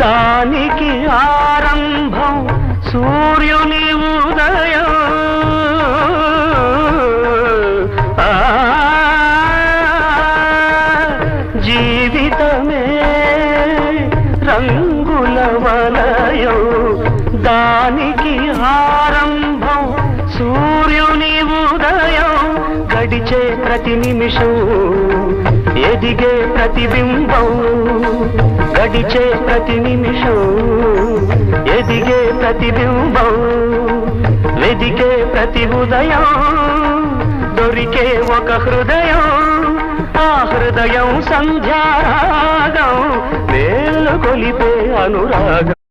దానికి ఆరంభం సూర్యుని ఉదయం. జీవితమే రంగుల వలయం. దానికి ఆరంభం సూర్యుని ఉదయం. గడిచే ప్రతి నిమిషం ఎదిగే ప్రతిబింబం. గడిచే ప్రతి నిమిషం ఎదిగే ప్రతిబింబం. వెదికే ప్రతి ఉదయం దొరికే ఒక హృదయం. ఆ హృదయం సంధ్యారాగం వేలు కొలిపే అనురాగం.